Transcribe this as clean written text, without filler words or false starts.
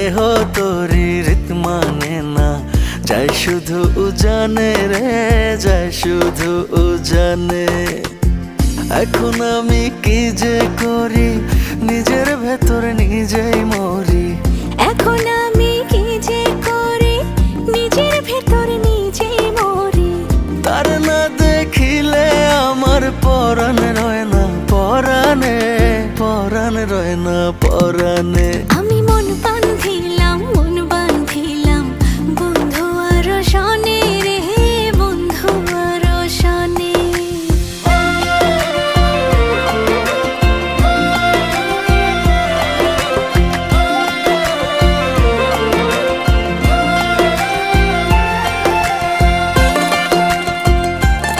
দেহ তোরি রীত মানে না, যায় শুধু উজানে রে, যায় শুধু উজানে। এখন আমি কি যে করি, নিজের ভেতর নিজেই মরি। এখন আমি কি যে করি, নিজের ভেতর নিজেই মরি। তার না দেখিলে আমার পরাণ রয় না পরাণে, পরাণ রয় না পরাণে। আমি মন বান্ধিলাম